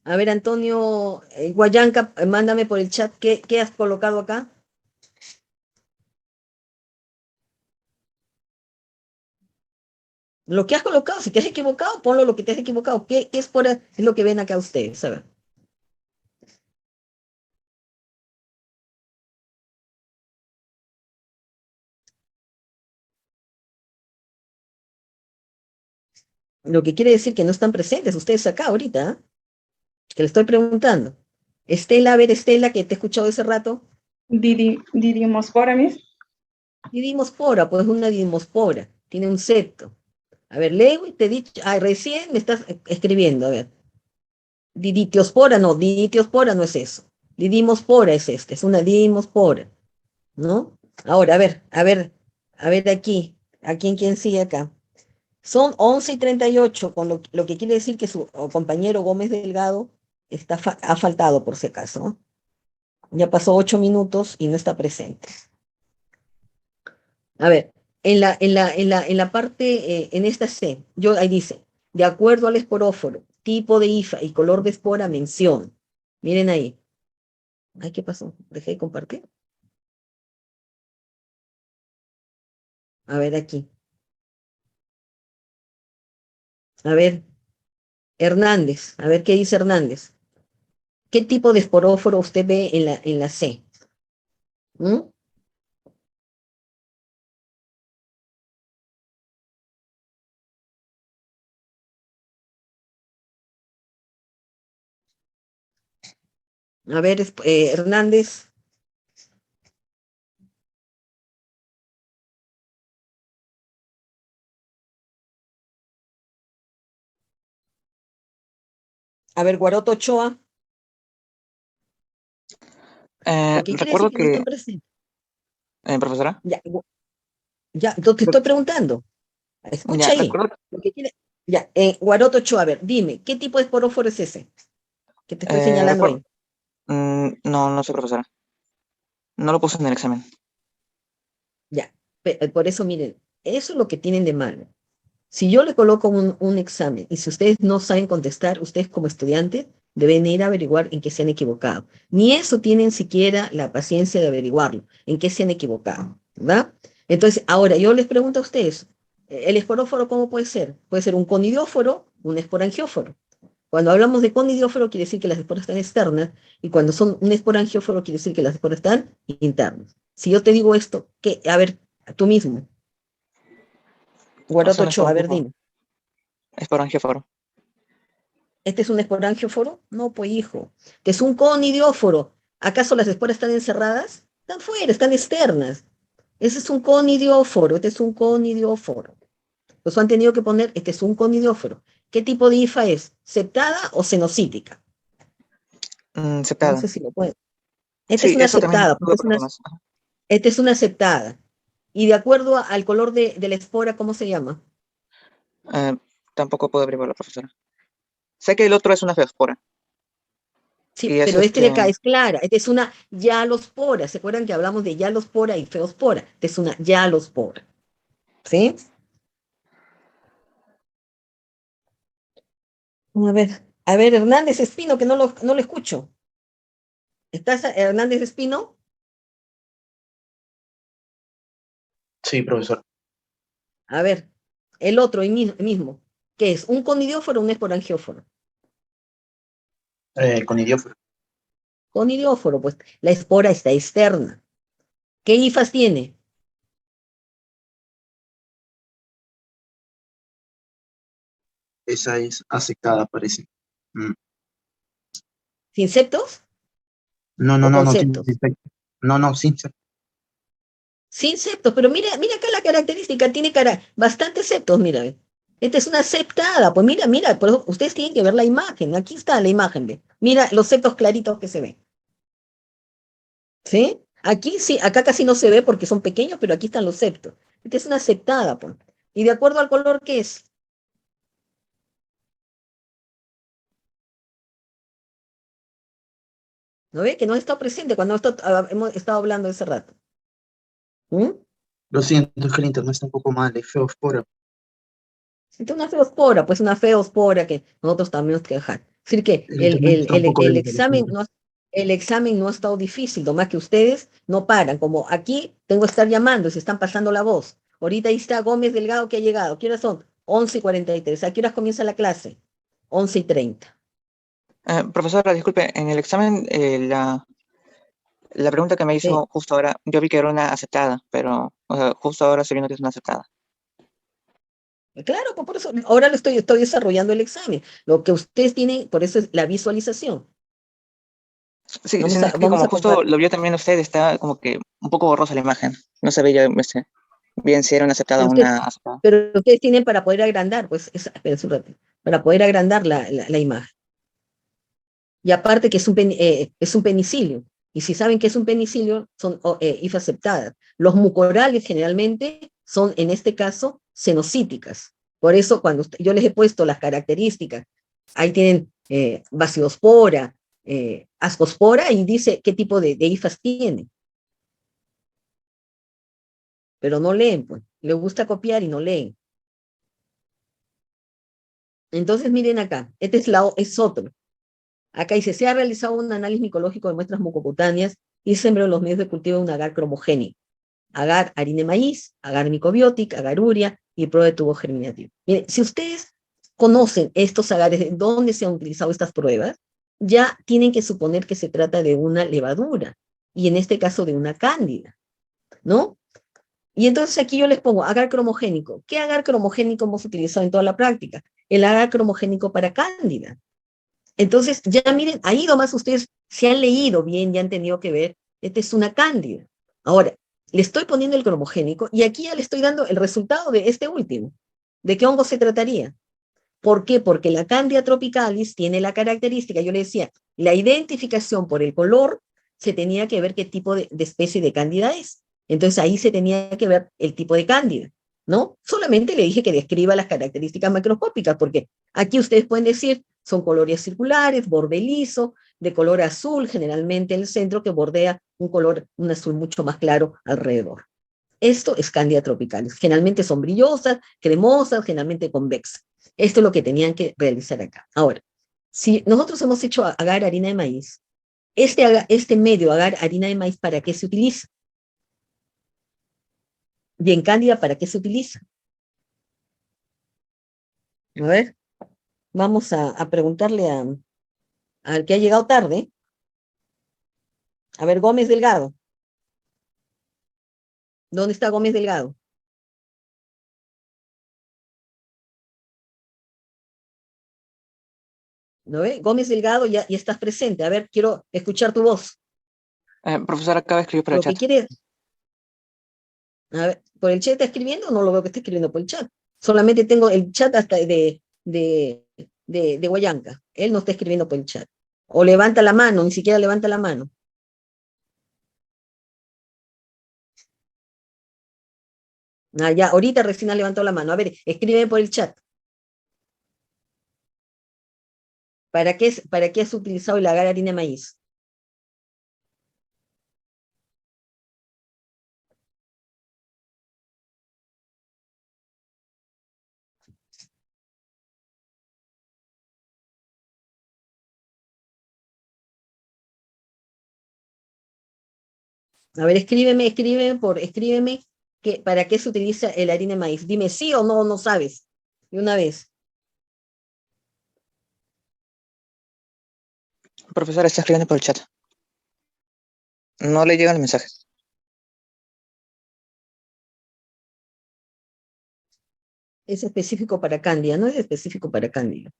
A ver, Antonio Guayanca, mándame por el chat qué has colocado acá. Lo que has colocado, si te has equivocado, ponlo lo que te has equivocado. ¿Qué espora es lo que ven acá ustedes? A ver. Lo que quiere decir que no están presentes ustedes acá ahorita, ¿ah? Que le estoy preguntando. Estela, a ver, Estela, que te he escuchado hace rato. Didimospora, Miss. Didimospora, pues una didimospora. Tiene un septo. A ver, leo y te he dicho. Ah, recién me estás escribiendo. A ver. Diditiospora no es eso. Didimospora es este, es una didimospora, ¿no? Ahora, a ver aquí. ¿A quién sigue acá? Son 11:38, con lo que quiere decir que su compañero Gómez Delgado ha faltado, por si acaso, ¿no? Ya pasó 8 minutos y no está presente. A ver, en la parte, en esta C, ahí dice, de acuerdo al esporóforo, tipo de IFA y color de espora, mención. Miren ahí. Ay, ¿qué pasó? Dejé de compartir. A ver aquí. A ver, Hernández. A ver qué dice Hernández. ¿Qué tipo de esporóforo usted ve en la C? ¿Mm? A ver, Hernández. A ver, Guaroto Ochoa. Lo que quiere decir Recuerdo que no que, están presentes. profesora, Ya, ya, entonces te estoy preguntando. Escucha ya, ahí. recuerdo, Lo que quiere. Ya, Guaroto Ochoa, a ver, dime, ¿qué tipo de esporóforo es ese? Que te estoy señalando recuerdo, ahí. no, no sé, profesora, no lo puse en el examen. Ya, por eso, miren, eso es lo que tienen de malo. Si yo le coloco un examen y si ustedes no saben contestar, ustedes como estudiantes deben ir a averiguar en qué se han equivocado. Ni eso tienen siquiera la paciencia de averiguarlo, en qué se han equivocado, ¿verdad? Entonces, ahora yo les pregunto a ustedes, ¿el esporóforo cómo puede ser? Puede ser un conidióforo, un esporangióforo. Cuando hablamos de conidióforo quiere decir que las esporas están externas y cuando son un esporangióforo quiere decir que las esporas están internas. Si yo te digo esto, ¿qué? A ver, tú mismo, Es Guaroto un Ochoa, a ver, esporangióforo, dime. esporangióforo. ¿Este es un esporangióforo? No, pues hijo. Este es un conidióforo. ¿Acaso las esporas están encerradas? Están fuera, están externas. Ese es un conidióforo, este es un conidióforo. Los han tenido que poner, este es un conidióforo. ¿Qué tipo de hifa es? ¿Septada o cenocítica? No sé Septada. si lo pueden. Esta es Sí, una eso también septada, dudo por algunos. Ajá. esta es una septada. Y de acuerdo al color de la espora, ¿cómo se llama? Eh, Tampoco puedo averiguarlo, profesora. Sé que el otro es una feospora, Sí, y es pero este de acá es clara. Esta es una yalospora. ¿Se acuerdan que hablamos de yalospora y feospora? Esta es una yalospora. ¿Sí? A ver, Hernández Espino, que no lo escucho. ¿Estás, Hernández Espino? Sí, profesor. A ver, el otro, el mismo. ¿Qué es? ¿Un conidióforo o un esporangióforo? Con idióforo. Conidióforo, pues la espora está externa. ¿Qué hifas tiene? Esa es aceptada, parece. Mm. ¿Sin septos No, o no, no, con no tiene septos? defecto. No, no, sin ser. Sin septos, pero mira acá la característica, tiene bastantes septos, mira. Ve. Esta es una septada, pues mira, por eso ustedes tienen que ver la imagen, aquí está la imagen, ve. Mira los septos claritos que se ven, ¿sí? Aquí sí, acá casi no se ve porque son pequeños, pero aquí están los septos. Esta es una septada, pues. Y de acuerdo al color que es, ¿no ve? Que no está presente cuando hemos estado hablando hace rato. ¿Mm? Lo siento, es que el internet está un poco mal, es feospora. Esta es una feospora, pues una feospora que nosotros también tenemos que dejar. Es decir, que El internet está un poco el lento, lo siento. el examen no ha estado difícil, nomás que ustedes no paran. Como aquí tengo que estar llamando, se están pasando la voz. Ahorita ahí está Gómez Delgado que ha llegado. ¿Qué horas son? 11:43. ¿A qué horas comienza la clase? 11:30. Profesora, disculpe, en el examen, la pregunta que me Sí. hizo justo ahora, yo vi que era una aceptada, pero o sea, justo ahora estoy viendo que es una aceptada. Claro, pues por eso ahora estoy desarrollando el examen. Lo que ustedes tienen, por eso es la visualización. Sí, sino es que Vamos como a justo compartir. lo vio también usted, está como que un poco borrosa la imagen. No se veía bien si era una aceptada Pero o ustedes, una aceptada. pero ustedes tienen para poder agrandar, pues, espérense un ratito, para poder agrandar la imagen. Y aparte que es un penicilio. Y si saben que es un penicilio, son IFA aceptadas. Los mucorales generalmente son, en este caso, senocíticas. Por eso, cuando yo les he puesto las características, ahí tienen basidospora, ascospora, y dice qué tipo de IFAs tiene. Pero no leen, pues. Les gusta copiar y no leen. Entonces, miren acá, este es otro. Acá dice, se ha realizado un análisis micológico de muestras mucocutáneas y sembró los medios de cultivo de un agar cromogénico. Agar harina de maíz, agar micobiótica, agar urea y prueba de tubo germinativo. Miren, si ustedes conocen estos agares, de dónde se han utilizado estas pruebas, ya tienen que suponer que se trata de una levadura, y en este caso de una cándida, ¿no? Y entonces aquí yo les pongo agar cromogénico. ¿Qué agar cromogénico hemos utilizado en toda la práctica? El agar cromogénico para cándida. Entonces, ya miren, ahí nomás ustedes se han leído bien, ya han tenido que ver, esta es una cándida. Ahora, le estoy poniendo el cromogénico y aquí ya le estoy dando el resultado de este último. ¿De qué hongo se trataría? ¿Por qué? Porque la Candida tropicalis tiene la característica, yo le decía, la identificación por el color se tenía que ver qué tipo de especie de cándida es. Entonces ahí se tenía que ver el tipo de cándida, ¿no? Solamente le dije que describa las características macroscópicas, porque aquí ustedes pueden decir, son colores circulares, borde liso, de color azul, generalmente en el centro, que bordea un azul mucho más claro alrededor. Esto es Candida tropicalis. Generalmente son brillosas, cremosas, generalmente convexas. Esto es lo que tenían que realizar acá. Ahora, si nosotros hemos hecho agar harina de maíz, este medio agar harina de maíz, ¿para qué se utiliza? Y en Cándida, ¿para qué se utiliza? A ver, vamos a preguntarle al que ha llegado tarde. A ver, Gómez Delgado. ¿Dónde está Gómez Delgado? ¿No ve? Gómez Delgado, ya estás presente. A ver, quiero escuchar tu voz. Profesora, acaba de escribir por el Lo que chat. quieres, a ver, ¿por el chat está escribiendo? No lo veo que esté escribiendo por el chat. Solamente tengo el chat hasta de Huallanca. Él no está escribiendo por el chat. O levanta la mano, ni siquiera levanta la mano. Ah, ya, ahorita recién ha levantado la mano. A ver, escríbeme por el chat. ¿Para qué has utilizado el agar harina de maíz? A ver, escríbeme para qué se utiliza el harina de maíz. Dime sí o no, no sabes. De una vez. Profesora, está escribiendo por el chat. No le llega el mensaje. Es específico para Cándida, no es específico para Cándida.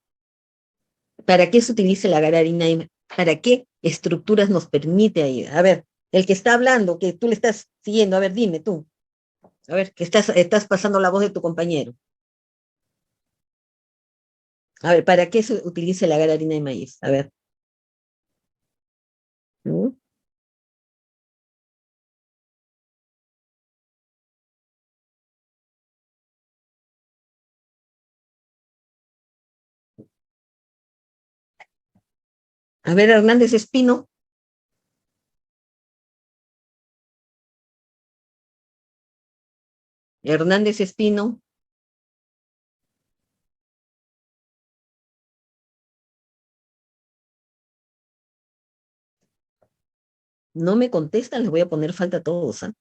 ¿Para qué se utiliza la harina? ¿Para qué estructuras nos permite ahí? A ver, el que está hablando, que tú le estás siguiendo, a ver, dime tú. A ver, que estás pasando la voz de tu compañero. A ver, ¿para qué se utiliza la harina de maíz? A ver. ¿Mm? A ver, Hernández Espino. Hernández Espino. No me contestan, les voy a poner falta a todos, ¿ah?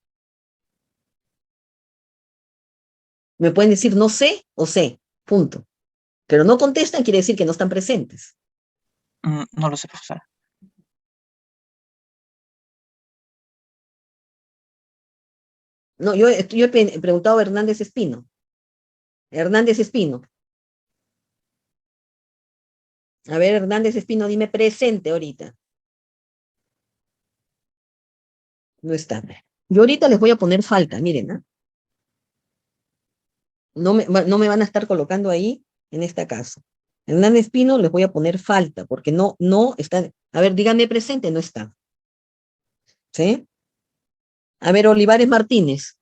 Me pueden decir no sé o sé, punto. Pero no contestan quiere decir que no están presentes. No lo sé, profesora. No, yo he preguntado a Hernández Espino. Hernández Espino. A ver, Hernández Espino, dime presente ahorita. No está. Yo ahorita les voy a poner falta, miren, ¿ah? No me van a estar colocando ahí en esta casa. Hernández Espino les voy a poner falta, porque no está. A ver, díganme presente, no está. ¿Sí? A ver, Olivares Martínez.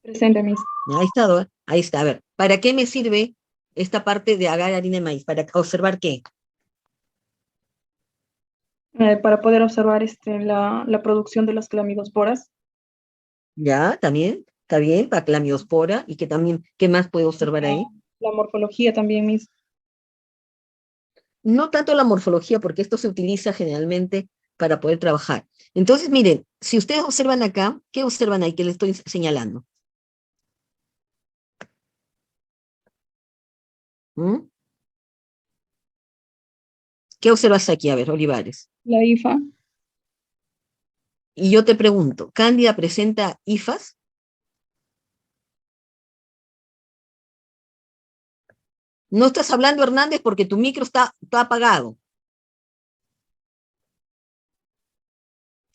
Presente, Miss. Ahí está, ¿eh? Ahí está. A ver, ¿para qué me sirve esta parte de agar harina de maíz? ¿Para observar qué? Para poder observar la producción de las clamidosporas, Ya, también, está bien, para clamiospora, y que también, ¿qué más puedo observar ahí? la morfología también, Miss. No tanto la morfología, porque esto se utiliza generalmente para poder trabajar. Entonces, miren, si ustedes observan acá, ¿qué observan ahí que les estoy señalando? ¿Mm? ¿Qué observas aquí? A ver, Olivares. La IFA, Y yo te pregunto, ¿Cándida presenta hifas? No estás hablando, Hernández, porque tu micro está apagado.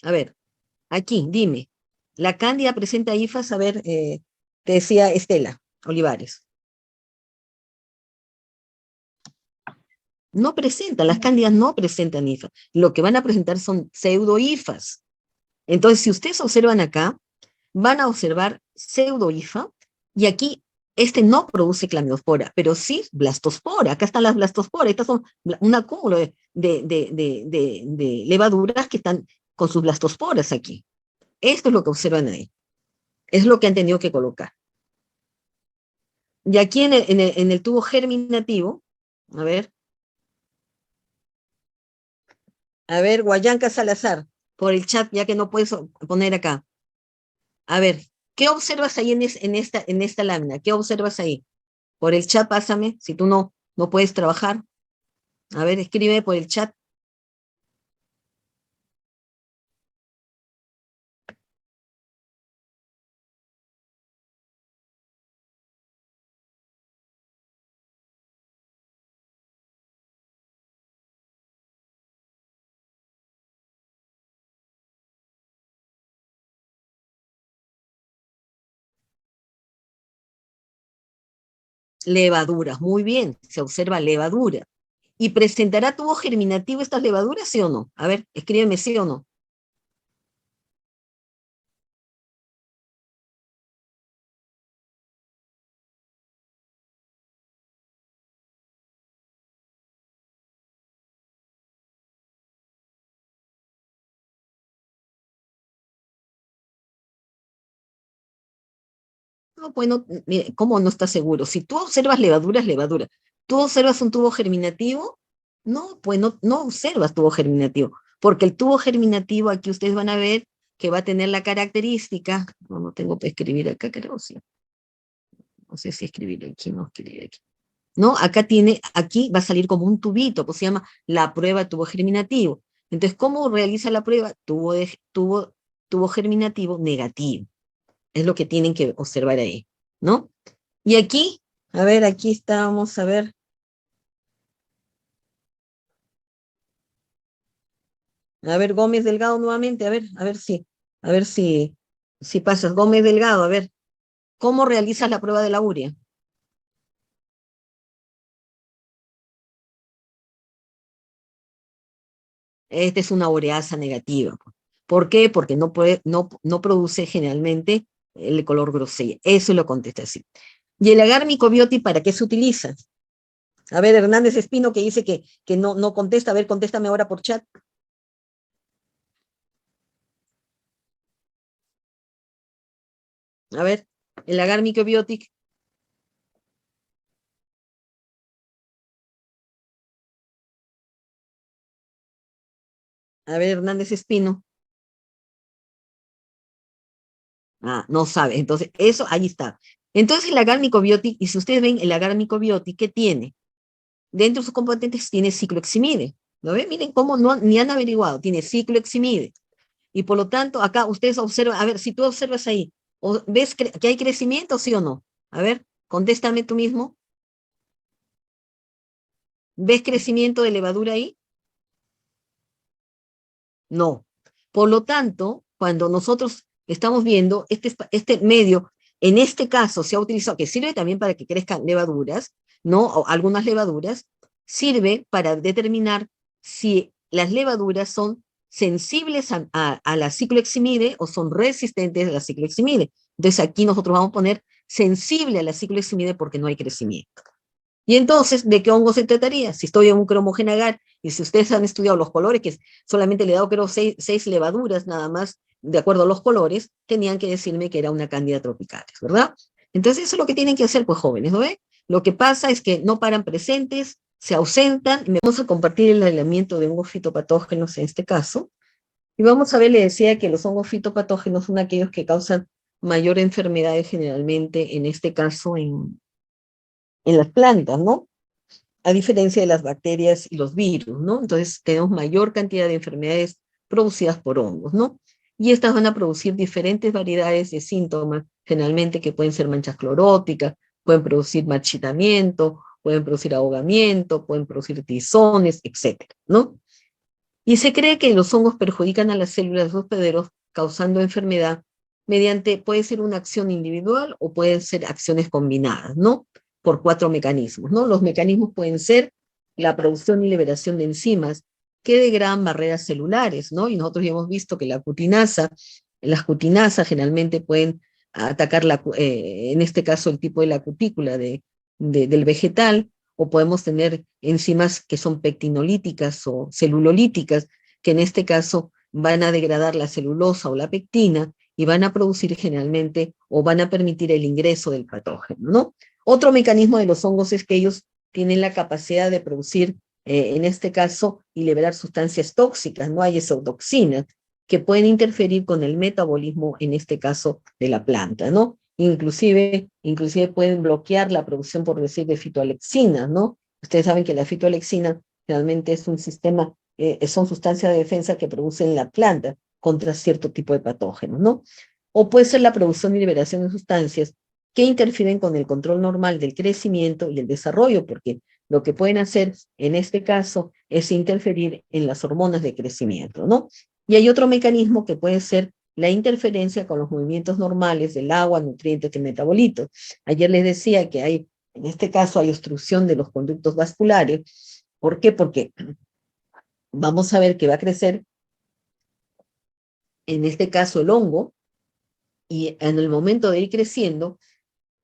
A ver, aquí, dime. ¿La Cándida presenta hifas? A ver, te decía Estela Olivares. No presentan, las cándidas no presentan hifas. Lo que van a presentar son pseudo-hifas. Entonces, si ustedes observan acá, van a observar pseudo-hifa, y aquí este no produce clamiospora, pero sí blastospora. Acá están las blastosporas. Estas son un acúmulo de levaduras que están con sus blastosporas aquí. Esto es lo que observan ahí. Es lo que han tenido que colocar. Y aquí en el tubo germinativo, a ver, Guayanca Salazar, por el chat, ya que no puedes poner acá. A ver, ¿qué observas ahí en esta lámina? ¿Qué observas ahí? Por el chat, pásame, si tú no puedes trabajar. A ver, escribe por el chat. Levaduras, muy bien, se observa levadura. ¿Y presentará tubo germinativo estas levaduras, sí o no? A ver, escríbeme sí o no. No, bueno, mire, ¿cómo no estás seguro? Si tú observas levaduras, levadura. ¿Tú observas un tubo germinativo? No, pues no observas tubo germinativo, porque el tubo germinativo, aquí ustedes van a ver que va a tener la característica, no tengo que escribir acá, creo, sí. No sé si escribir aquí, no escribir aquí. ¿No? Aquí va a salir como un tubito, pues se llama la prueba de tubo germinativo. Entonces, ¿cómo realiza la prueba? Tubo germinativo negativo. Es lo que tienen que observar ahí, ¿no? Y aquí, a ver, aquí está, vamos a ver. A ver, Gómez Delgado nuevamente, a ver si pasas. Gómez Delgado, a ver, ¿cómo realizas la prueba de la urea? Esta es una ureasa negativa. ¿Por qué? Porque no produce generalmente el color grosella. Eso lo contesta así. ¿Y el agar microbioti para qué se utiliza? A ver, Hernández Espino que dice que no contesta. A ver, contéstame ahora por chat. A ver, el agar microbiotic. A ver, Hernández Espino. Ah, no sabe. Entonces, eso ahí está. Entonces, el agar microbiótico, y si ustedes ven el agar microbiótico, ¿qué tiene? Dentro de sus componentes tiene cicloheximide. ¿Lo ven? Miren cómo no, ni han averiguado. Tiene cicloheximide. Y por lo tanto, acá ustedes observan, a ver, si tú observas ahí, ¿ves que hay crecimiento, sí o no? A ver, contéstame tú mismo. ¿Ves crecimiento de levadura ahí? No. Por lo tanto, cuando nosotros estamos viendo este medio, en este caso se ha utilizado, que sirve también para que crezcan levaduras, ¿no? O algunas levaduras, sirve para determinar si las levaduras son sensibles a la cicloheximide o son resistentes a la cicloheximide. Entonces aquí nosotros vamos a poner sensible a la cicloheximide porque no hay crecimiento. Y entonces, ¿de qué hongo se trataría? Si estoy en un cromogén agar, y si ustedes han estudiado los colores, que solamente le he dado creo seis levaduras nada más, de acuerdo a los colores, tenían que decirme que era una cándida tropicalis, ¿verdad? Entonces eso es lo que tienen que hacer, pues jóvenes, ¿no ve? Lo que pasa es que no paran presentes, se ausentan, y vamos a compartir el aislamiento de hongos fitopatógenos en este caso, y vamos a ver, le decía que los hongos fitopatógenos son aquellos que causan mayor enfermedades generalmente, en este caso en las plantas, ¿no? A diferencia de las bacterias y los virus, ¿no? Entonces tenemos mayor cantidad de enfermedades producidas por hongos, ¿no? Y estas van a producir diferentes variedades de síntomas, generalmente que pueden ser manchas cloróticas, pueden producir marchitamiento, pueden producir ahogamiento, pueden producir tizones, etcétera, ¿no? Y se cree que los hongos perjudican a las células hospederos causando enfermedad mediante, puede ser una acción individual o pueden ser acciones combinadas, ¿no? Por 4 mecanismos, ¿no? Los mecanismos pueden ser la producción y liberación de enzimas que degradan barreras celulares, ¿no? Y nosotros ya hemos visto que las cutinasas generalmente pueden atacar, en este caso, el tipo de la cutícula del vegetal, o podemos tener enzimas que son pectinolíticas o celulolíticas, que en este caso van a degradar la celulosa o la pectina y van a producir generalmente o van a permitir el ingreso del patógeno, ¿no? Otro mecanismo de los hongos es que ellos tienen la capacidad de producir, en este caso, y liberar sustancias tóxicas, no hay exotoxinas, que pueden interferir con el metabolismo, en este caso, de la planta, ¿no? Inclusive pueden bloquear la producción, por decir, de fitoalexinas, ¿no? Ustedes saben que la fitoalexina realmente es un sistema, son sustancias de defensa que producen la planta contra cierto tipo de patógenos, ¿no? O puede ser la producción y liberación de sustancias que interfieren con el control normal del crecimiento y el desarrollo, porque lo que pueden hacer en este caso es interferir en las hormonas de crecimiento, ¿no? Y hay otro mecanismo que puede ser la interferencia con los movimientos normales del agua, nutrientes y metabolitos. Ayer les decía que hay, en este caso, hay obstrucción de los conductos vasculares. ¿Por qué? Porque vamos a ver que va a crecer, en este caso, el hongo, y en el momento de ir creciendo,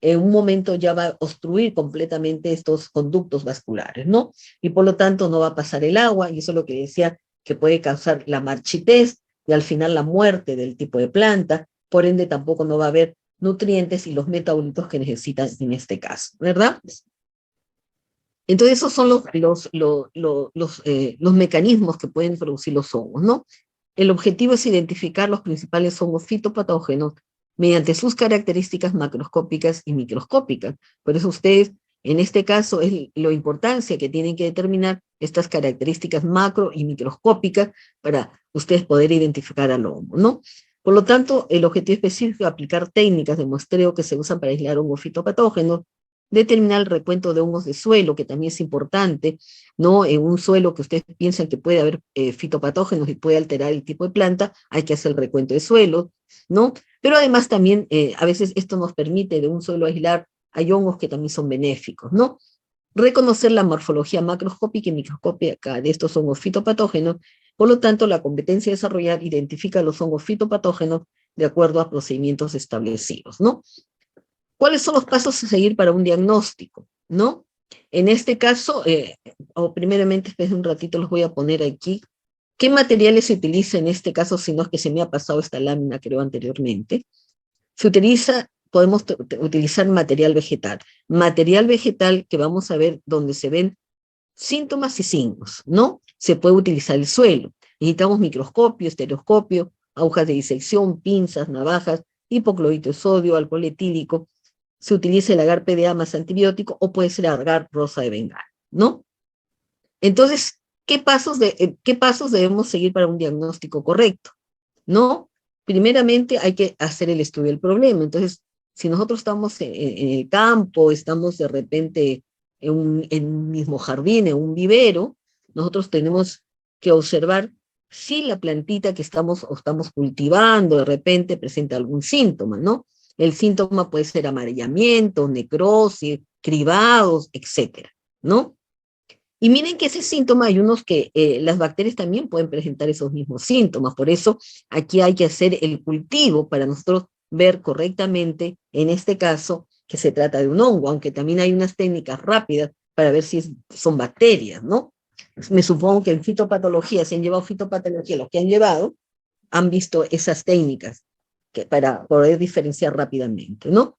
en un momento ya va a obstruir completamente estos conductos vasculares, ¿no? Y por lo tanto no va a pasar el agua, y eso es lo que decía, que puede causar la marchitez y al final la muerte del tipo de planta, por ende tampoco no va a haber nutrientes y los metabolitos que necesitan en este caso, ¿verdad? Entonces esos son los mecanismos que pueden producir los hongos, ¿no? El objetivo es identificar los principales hongos fitopatógenos mediante sus características macroscópicas y microscópicas. Por eso ustedes, en este caso, es la importancia que tienen que determinar estas características macro y microscópicas para ustedes poder identificar al hongo, ¿no? Por lo tanto, el objetivo específico es aplicar técnicas de muestreo que se usan para aislar hongos fitopatógenos, determinar el recuento de hongos de suelo, que también es importante, ¿no? En un suelo que ustedes piensan que puede haber fitopatógenos y puede alterar el tipo de planta, hay que hacer el recuento de suelo, ¿no? Pero además también, a veces esto nos permite de un suelo aislar, hay hongos que también son benéficos, ¿no? Reconocer la morfología macroscópica y microscópica de estos hongos fitopatógenos, por lo tanto, la competencia de desarrollar identifica los hongos fitopatógenos de acuerdo a procedimientos establecidos, ¿no? ¿Cuáles son los pasos a seguir para un diagnóstico? ¿No? En este caso, o primeramente, después de un ratito los voy a poner aquí. ¿Qué materiales se utiliza en este caso, si no es que se me ha pasado esta lámina, creo, anteriormente? Se utiliza, podemos utilizar material vegetal. Material vegetal que vamos a ver donde se ven síntomas y signos, ¿no? Se puede utilizar el suelo. Necesitamos microscopio, estereoscopio, agujas de disección, pinzas, navajas, hipoclorito de sodio, alcohol etílico, se utiliza el agar PDA más antibiótico o puede ser agar rosa de Bengala, ¿no? Entonces, ¿qué pasos debemos seguir para un diagnóstico correcto? ¿No? Primeramente hay que hacer el estudio del problema. Entonces, si nosotros estamos en el campo, estamos de repente en un mismo jardín, en un vivero, nosotros tenemos que observar si la plantita que estamos cultivando de repente presenta algún síntoma, ¿no? El síntoma puede ser amarillamiento, necrosis, cribados, etcétera, ¿no? Y miren que ese síntoma, hay unos que las bacterias también pueden presentar esos mismos síntomas, por eso aquí hay que hacer el cultivo para nosotros ver correctamente, en este caso, que se trata de un hongo, aunque también hay unas técnicas rápidas para ver si son bacterias, ¿no? Me supongo que en fitopatología, si han llevado fitopatología, los que han llevado, han visto esas técnicas para poder diferenciar rápidamente, ¿no?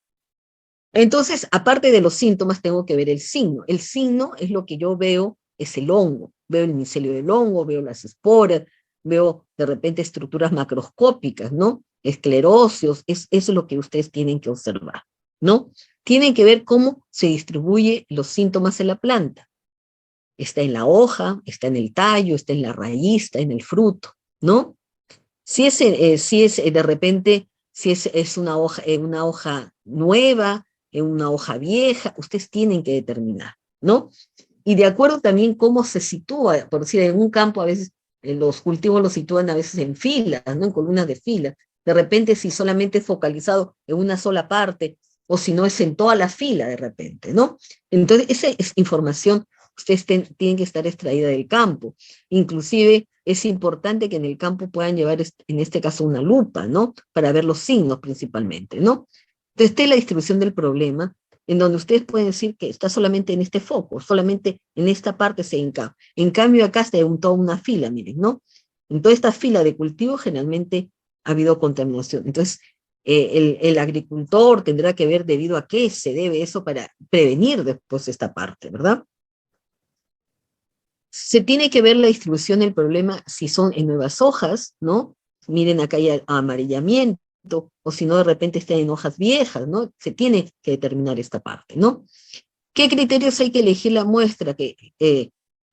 Entonces, aparte de los síntomas, tengo que ver el signo. El signo es lo que yo veo, es el hongo. Veo el micelio del hongo, veo las esporas, veo de repente estructuras macroscópicas, ¿no? Esclerosios, eso es lo que ustedes tienen que observar, ¿no? Tienen que ver cómo se distribuyen los síntomas en la planta. Está en la hoja, está en el tallo, está en la raíz, está en el fruto, ¿no? Si es de repente, si es una hoja nueva, una hoja vieja, ustedes tienen que determinar, ¿no? Y de acuerdo también cómo se sitúa, por decir, en un campo a veces los cultivos los sitúan a veces en filas, ¿no? En columnas de filas. De repente si solamente es focalizado en una sola parte, o si no es en toda la fila de repente, ¿no? Entonces esa es información, ustedes tienen que estar extraída del campo. Inclusive es importante que en el campo puedan llevar, en este caso, una lupa, ¿no? Para ver los signos principalmente, ¿no? Entonces, esta es la distribución del problema, en donde ustedes pueden decir que está solamente en este foco, solamente en esta parte se hinca. En cambio, acá está en toda una fila, miren, ¿no? En toda esta fila de cultivo generalmente ha habido contaminación. Entonces, el agricultor tendrá que ver debido a qué se debe eso para prevenir después esta parte, ¿verdad? Se tiene que ver la distribución del problema si son en nuevas hojas, ¿no? Miren, acá hay amarillamiento, o si no, de repente están en hojas viejas, ¿no? Se tiene que determinar esta parte, ¿no? ¿Qué criterios hay que elegir la muestra? Que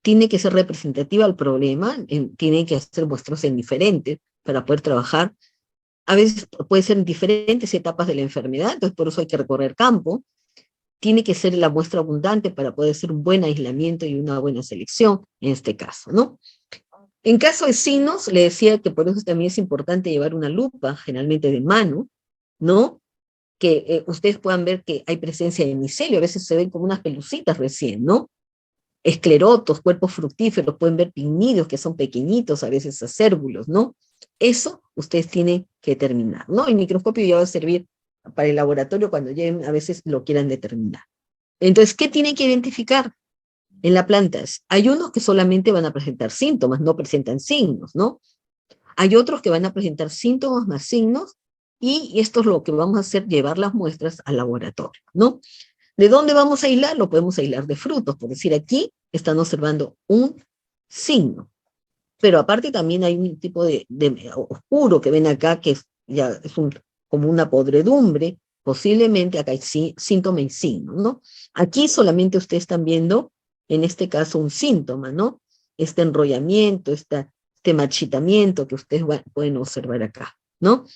tiene que ser representativa al problema, tiene que hacer muestras en diferentes para poder trabajar. A veces puede ser en diferentes etapas de la enfermedad, entonces por eso hay que recorrer campo. Tiene que ser la muestra abundante para poder hacer un buen aislamiento y una buena selección, en este caso, ¿no? En caso de signos, le decía que por eso también es importante llevar una lupa, generalmente de mano, ¿no? Que ustedes puedan ver que hay presencia de micelio, a veces se ven como unas pelucitas recién, ¿no? Esclerotos, cuerpos fructíferos, pueden ver pigmidios que son pequeñitos, a veces acérbulos, ¿no? Eso ustedes tienen que determinar, ¿no? El microscopio ya va a servir para el laboratorio cuando lleguen, a veces lo quieran determinar. Entonces, ¿qué tienen que identificar en la planta? Hay unos que solamente van a presentar síntomas, no presentan signos, ¿no? Hay otros que van a presentar síntomas más signos, y esto es lo que vamos a hacer, llevar las muestras al laboratorio, ¿no? ¿De dónde vamos a aislar? Lo podemos aislar de frutos, por decir, aquí están observando un signo, pero aparte también hay un tipo de oscuro que ven acá, que ya es como una podredumbre, posiblemente acá hay síntoma y signo, ¿no? Aquí solamente ustedes están viendo, en este caso, un síntoma, ¿no? Este enrollamiento, este marchitamiento que ustedes pueden observar acá, ¿no?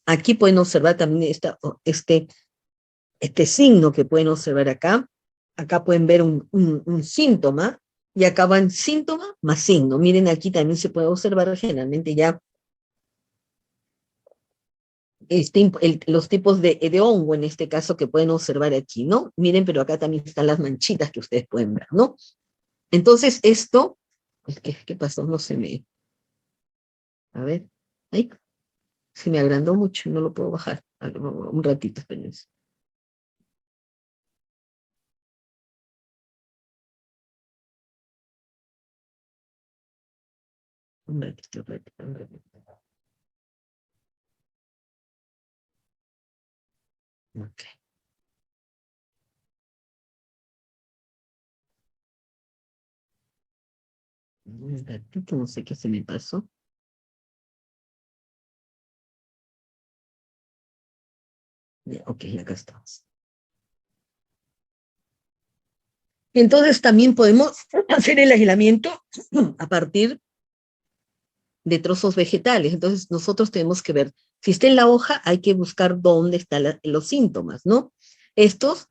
Aquí pueden observar también este signo que pueden observar acá. Acá pueden ver un síntoma, y acá van síntoma más signo. Miren, aquí también se puede observar generalmente ya los tipos de hongo, en este caso, que pueden observar aquí, ¿no? Miren, pero acá también están las manchitas que ustedes pueden ver, ¿no? Entonces, esto, ¿qué pasó? No se me... A ver, ahí, se me agrandó mucho, no lo puedo bajar. Un ratito, espérense. Un ratito, un ratito, un ratito. Ok. Un ratito, no sé qué se me pasó. Ya, ok, acá estamos. Entonces también podemos hacer el aislamiento a partir de trozos vegetales. Entonces nosotros tenemos que ver, si está en la hoja, hay que buscar dónde están los síntomas, ¿no? Estos,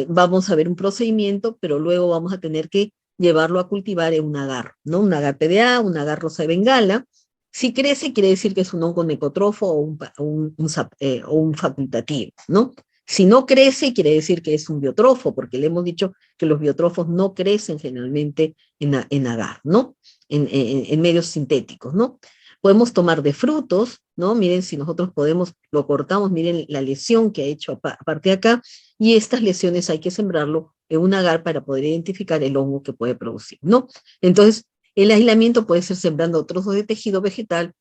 vamos a ver un procedimiento, pero luego vamos a tener que llevarlo a cultivar en un agar, ¿no? Un agar PDA, un agar rosa de Bengala. Si crece, quiere decir que es un hongo necotrofo o un facultativo, ¿no? Si no crece, quiere decir que es un biotrofo, porque le hemos dicho que los biotrofos no crecen generalmente en agar, ¿no? En medios sintéticos, ¿no? Podemos tomar de frutos, ¿no? Miren, si nosotros podemos, lo cortamos, miren la lesión que ha hecho aparte de acá, y estas lesiones hay que sembrarlo en un agar para poder identificar el hongo que puede producir, ¿no? Entonces, el aislamiento puede ser sembrando trozos de tejido vegetal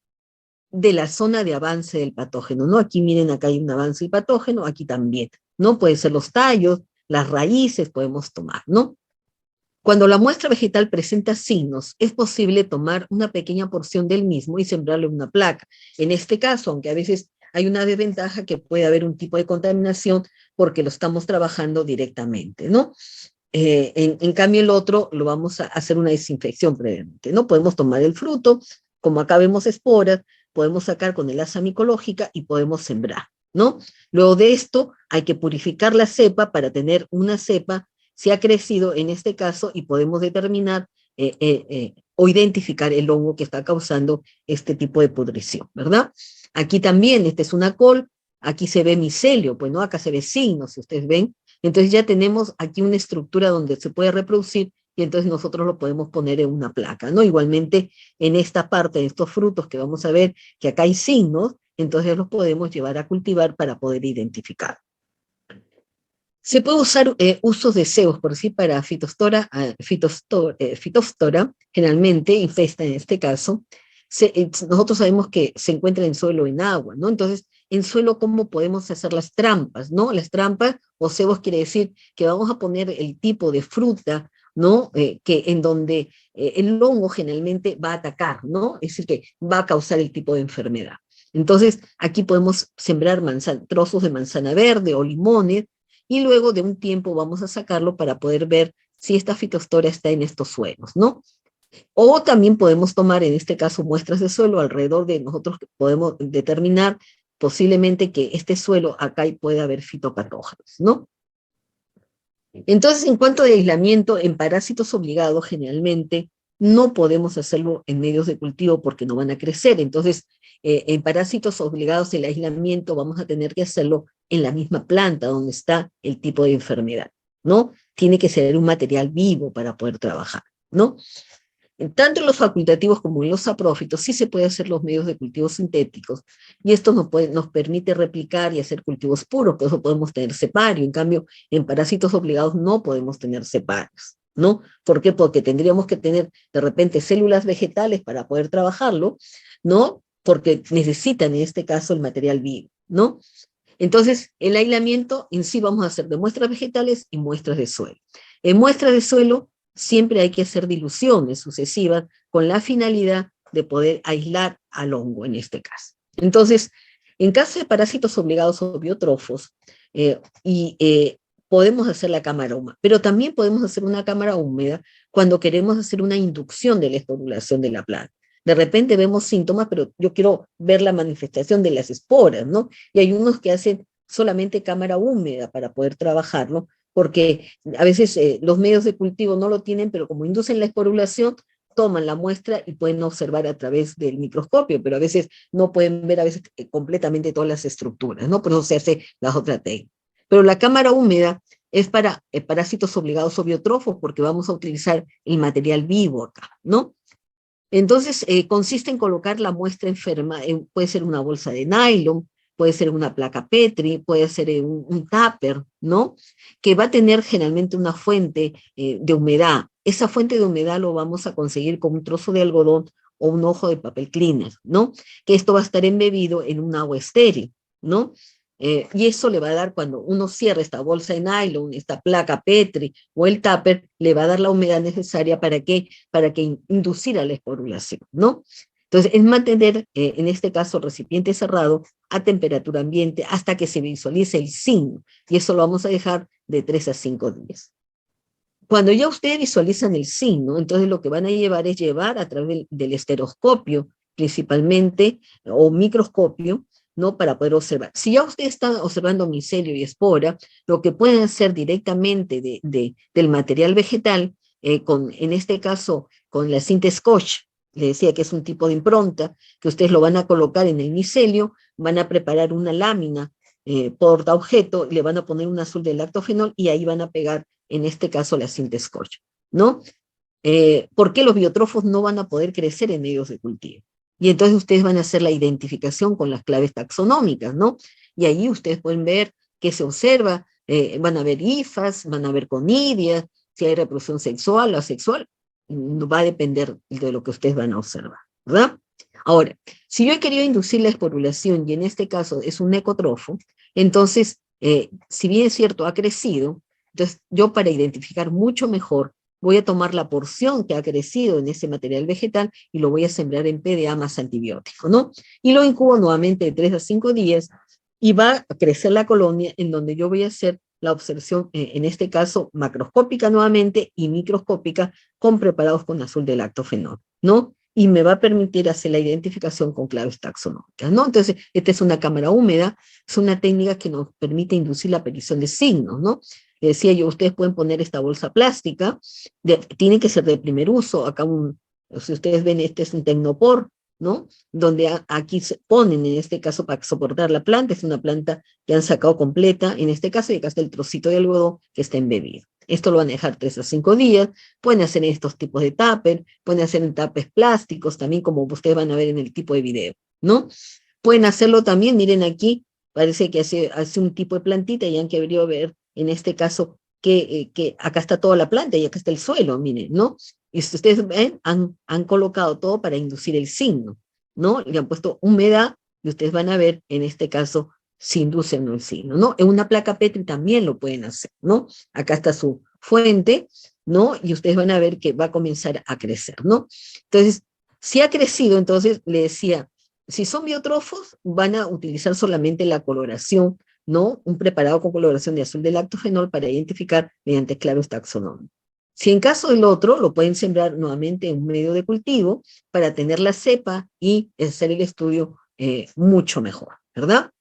de la zona de avance del patógeno, ¿no? Aquí miren, acá hay un avance del patógeno, aquí también, ¿no? Pueden ser los tallos, las raíces podemos tomar, ¿no? Cuando la muestra vegetal presenta signos, es posible tomar una pequeña porción del mismo y sembrarlo en una placa. En este caso, aunque a veces hay una desventaja que puede haber un tipo de contaminación porque lo estamos trabajando directamente, ¿no? En cambio, el otro lo vamos a hacer una desinfección previamente, ¿no? Podemos tomar el fruto, como acá vemos esporas, podemos sacar con el asa micológica y podemos sembrar, ¿no? Luego de esto, hay que purificar la cepa para tener una cepa si ha crecido en este caso y podemos determinar o identificar el hongo que está causando este tipo de pudrición, ¿verdad? Aquí también, esta es una col, aquí se ve micelio, pues no, acá se ve signos, si ustedes ven, entonces ya tenemos aquí una estructura donde se puede reproducir y entonces nosotros lo podemos poner en una placa, ¿no? Igualmente en esta parte de estos frutos que vamos a ver que acá hay signos, entonces los podemos llevar a cultivar para poder identificar. Se puede usar usos de cebos, por decir, para fitostora, generalmente infesta en este caso. Nosotros sabemos que se encuentra en suelo, en agua, ¿no? Entonces, en suelo, ¿cómo podemos hacer las trampas, no? Las trampas o cebos quiere decir que vamos a poner el tipo de fruta, ¿no? Que en donde el hongo generalmente va a atacar, ¿no? Es decir, que va a causar el tipo de enfermedad. Entonces, aquí podemos sembrar trozos de manzana verde o limones, y luego de un tiempo vamos a sacarlo para poder ver si esta fitostora está en estos suelos, ¿no? O también podemos tomar, en este caso, muestras de suelo alrededor de nosotros, podemos determinar posiblemente que este suelo acá puede haber fitopatógenos, ¿no? Entonces, en cuanto a aislamiento, en parásitos obligados, generalmente no podemos hacerlo en medios de cultivo porque no van a crecer. Entonces, en parásitos obligados, el aislamiento vamos a tener que hacerlo en la misma planta donde está el tipo de enfermedad, ¿no? Tiene que ser un material vivo para poder trabajar, ¿no? Tanto en los facultativos como en los saprófitos sí se puede hacer los medios de cultivo sintéticos, y esto nos permite replicar y hacer cultivos puros, por eso podemos tener cepario. En cambio, en parásitos obligados no podemos tener ceparios, ¿no? ¿Por qué? Porque tendríamos que tener de repente células vegetales para poder trabajarlo, ¿no? Porque necesitan en este caso el material vivo, ¿no? Entonces, el aislamiento en sí vamos a hacer de muestras vegetales y muestras de suelo. En muestras de suelo siempre hay que hacer diluciones sucesivas con la finalidad de poder aislar al hongo en este caso. Entonces, en caso de parásitos obligados o biotrófos, podemos hacer la cámara húmeda, pero también podemos hacer una cámara húmeda cuando queremos hacer una inducción de la esporulación de la planta. De repente vemos síntomas, pero yo quiero ver la manifestación de las esporas, ¿no? Y hay unos que hacen solamente cámara húmeda para poder trabajarlo, porque a veces los medios de cultivo no lo tienen, pero como inducen la esporulación, toman la muestra y pueden observar a través del microscopio, pero a veces no pueden ver a veces completamente todas las estructuras, ¿no? Por eso se hace la otra técnica. Pero la cámara húmeda es para parásitos obligados o biotrófos, porque vamos a utilizar el material vivo acá, ¿no? Entonces, consiste en colocar la muestra enferma, puede ser una bolsa de nylon, puede ser una placa Petri, puede ser un tupper, ¿no? Que va a tener generalmente una fuente de humedad. Esa fuente de humedad lo vamos a conseguir con un trozo de algodón o un hojo de papel cleaner, ¿no? Que esto va a estar embebido en un agua estéril, ¿no? Y eso le va a dar, cuando uno cierra esta bolsa de nylon, esta placa Petri o el tupper, le va a dar la humedad necesaria para que inducir a la esporulación, ¿no? Entonces, es mantener, en este caso, el recipiente cerrado a temperatura ambiente hasta que se visualice el signo, y eso lo vamos a dejar de 3 a 5 días. Cuando ya ustedes visualizan el signo, entonces lo que van a llevar es llevar a través del estereoscopio, principalmente, o microscopio, ¿no? Para poder observar. Si ya ustedes están observando micelio y espora, lo que pueden hacer directamente del material vegetal, en este caso, con la cinta Scotch, le decía que es un tipo de impronta, que ustedes lo van a colocar en el micelio, van a preparar una lámina porta objeto, le van a poner un azul de lactofenol y ahí van a pegar, en este caso, la cinta Scotch, ¿no? ¿Por qué los biotrófos no van a poder crecer en medios de cultivo? Y entonces ustedes van a hacer la identificación con las claves taxonómicas, ¿no? Y ahí ustedes pueden ver qué se observa, van a ver hifas, van a ver conidias, si hay reproducción sexual o asexual, va a depender de lo que ustedes van a observar, ¿verdad? Ahora, si yo he querido inducir la esporulación, y en este caso es un ecotrofo, entonces, si bien es cierto, ha crecido, entonces yo para identificar mucho mejor, voy a tomar la porción que ha crecido en ese material vegetal y lo voy a sembrar en PDA más antibiótico, ¿no? Y lo incubo nuevamente de 3 a 5 días y va a crecer la colonia en donde yo voy a hacer la observación, en este caso macroscópica nuevamente y microscópica, con preparados con azul de lactofenol, ¿no? Y me va a permitir hacer la identificación con claves taxonómicas, ¿no? Entonces, esta es una cámara húmeda, es una técnica que nos permite inducir la aparición de signos, ¿no? Decía yo, ustedes pueden poner esta bolsa plástica, tiene que ser de primer uso, acá si ustedes ven, este es un tecnopor, ¿no? Donde aquí se ponen, en este caso, para soportar la planta, es una planta que han sacado completa, en este caso, y acá está el trocito de algodón que está embebido. Esto lo van a dejar 3 a 5 días, pueden hacer estos tipos de tupper, pueden hacer en tapes plásticos, también como ustedes van a ver en el tipo de video, ¿no? Pueden hacerlo también, miren aquí, parece que hace un tipo de plantita, y han querido ver, en este caso, que acá está toda la planta y acá está el suelo, miren, ¿no? Y si ustedes ven, han colocado todo para inducir el signo, ¿no? Le han puesto humedad y ustedes van a ver, en este caso, si induce o no el signo, ¿no? En una placa Petri también lo pueden hacer, ¿no? Acá está su fuente, ¿no? Y ustedes van a ver que va a comenzar a crecer, ¿no? Entonces, si ha crecido, entonces le decía, si son biotrófos, van a utilizar solamente la coloración, ¿no? Un preparado con coloración de azul de lactofenol para identificar mediante claves taxonómicas. Si en caso del otro, lo pueden sembrar nuevamente en un medio de cultivo para tener la cepa y hacer el estudio mucho mejor, ¿verdad?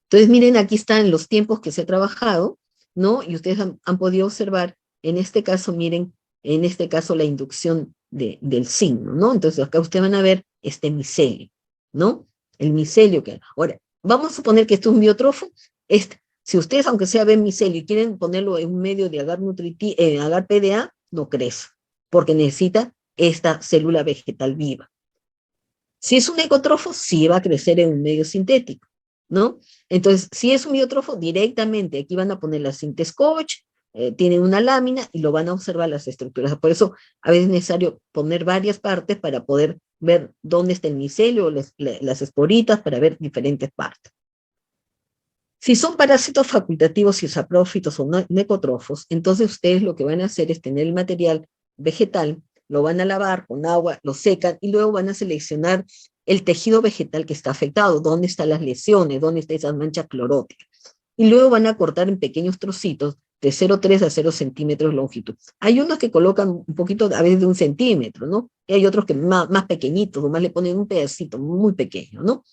Entonces, miren, aquí están los tiempos que se ha trabajado, ¿no? Y ustedes han podido observar, en este caso, miren, en este caso la inducción del signo, ¿no? Entonces, acá ustedes van a ver este micelio, ¿no? El micelio que... Ahora, vamos a suponer que esto es un biotrófo. Si ustedes, aunque sea ven micelio y quieren ponerlo en un medio de agar, agar PDA, no crece, porque necesita esta célula vegetal viva. Si es un ecotrofo, sí va a crecer en un medio sintético, ¿no? Entonces, si es un biotrófo, directamente aquí van a poner la cinta Scotch, tienen una lámina y lo van a observar las estructuras. Por eso, a veces es necesario poner varias partes para poder ver dónde está el micelio, las esporitas, para ver diferentes partes. Si son parásitos facultativos y saprófitos o necotrofos, entonces ustedes lo que van a hacer es tener el material vegetal, lo van a lavar con agua, lo secan y luego van a seleccionar el tejido vegetal que está afectado, dónde están las lesiones, dónde están esas manchas cloróticas. Y luego van a cortar en pequeños trocitos de 0,3 a 0 centímetros de longitud. Hay unos que colocan un poquito, a veces de 1 centímetro, ¿no? Y hay otros que más pequeñitos, nomás le ponen un pedacito muy pequeño, ¿no?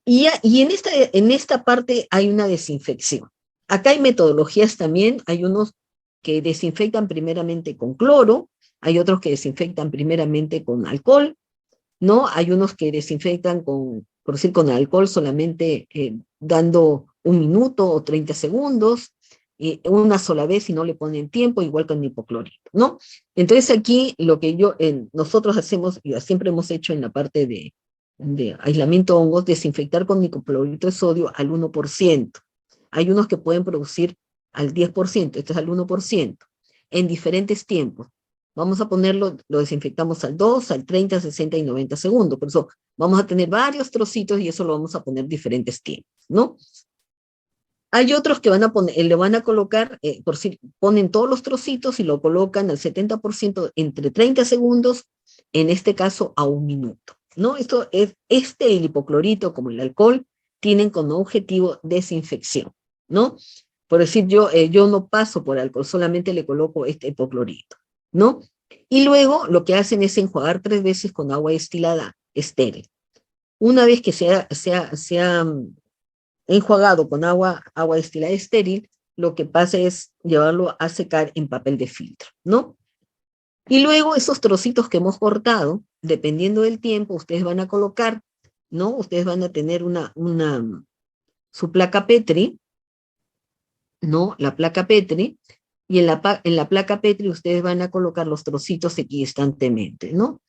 Y en esta parte hay una desinfección. Acá hay metodologías también, hay unos que desinfectan primeramente con cloro, hay otros que desinfectan primeramente con alcohol, ¿no? Hay unos que desinfectan por decir, con alcohol solamente dando 1 minuto o 30 segundos, una sola vez y no le ponen tiempo, igual con hipoclorito, ¿no? Entonces aquí lo que nosotros hacemos, y siempre hemos hecho en la parte de aislamiento hongos, desinfectar con hipoclorito de sodio al 1%. Hay unos que pueden producir al 10%, esto es al 1%, en diferentes tiempos. Vamos a ponerlo, lo desinfectamos al 2, al 30, 60 y 90 segundos. Por eso vamos a tener varios trocitos y eso lo vamos a poner diferentes tiempos, ¿no? Hay otros que le van a colocar, ponen todos los trocitos y lo colocan al 70% entre 30 segundos, en este caso a 1 minuto, ¿no? Esto es, el hipoclorito como el alcohol tienen como objetivo desinfección, ¿no? Por decir, yo no paso por alcohol, solamente le coloco este hipoclorito, ¿no? Y luego lo que hacen es enjuagar 3 veces con agua destilada estéril. Una vez que sea enjuagado con agua destilada estéril, lo que pasa es llevarlo a secar en papel de filtro, ¿no? Y luego esos trocitos que hemos cortado, dependiendo del tiempo, ustedes van a colocar, ¿no? Ustedes van a tener su placa Petri, ¿no? La placa Petri, y en la placa Petri ustedes van a colocar los trocitos equidistantemente, ¿no?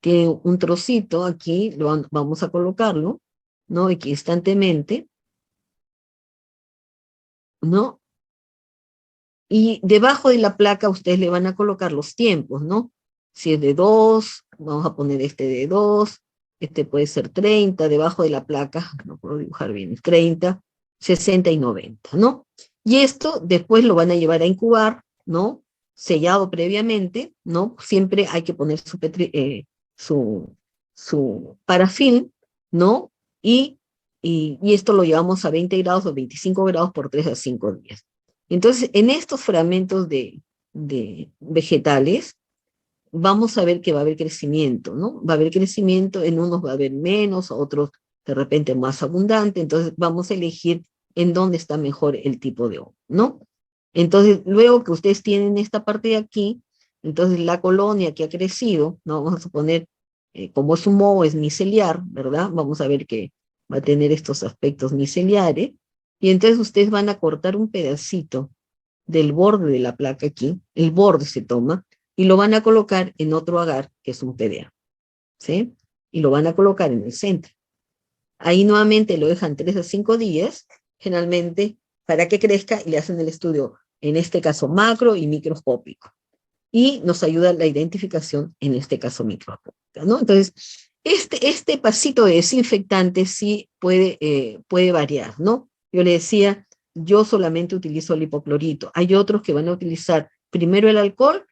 Que un trocito aquí, vamos a colocarlo, ¿no? Equidistantemente, ¿no? Y debajo de la placa ustedes le van a colocar los tiempos, ¿no? Si es de 2, vamos a poner este de 2, este puede ser 30, debajo de la placa, no puedo dibujar bien, 30, 60 y 90, ¿no? Y esto después lo van a llevar a incubar, ¿no? Sellado previamente, ¿no? Siempre hay que poner su parafín, ¿no? Y esto lo llevamos a 20 grados o 25 grados por 3 a 5 días. Entonces, en estos fragmentos de vegetales, vamos a ver que va a haber crecimiento, ¿no? Va a haber crecimiento, en unos va a haber menos, otros de repente más abundante, entonces vamos a elegir en dónde está mejor el tipo de hongo, ¿no? Entonces, luego que ustedes tienen esta parte de aquí, entonces la colonia que ha crecido, ¿no? Vamos a suponer, como es un moho, es miceliar, ¿verdad? Vamos a ver que va a tener estos aspectos miceliares, y entonces ustedes van a cortar un pedacito del borde de la placa aquí, el borde se toma, y lo van a colocar en otro agar, que es un PDA, ¿sí? Y lo van a colocar en el centro. Ahí nuevamente lo dejan 3 a 5 días, generalmente, para que crezca, y le hacen el estudio, en este caso macro y microscópico. Y nos ayuda la identificación, en este caso microscópica, ¿no? Entonces, este pasito de desinfectante sí puede variar, ¿no? Yo le decía, yo solamente utilizo el hipoclorito. Hay otros que van a utilizar primero el alcohol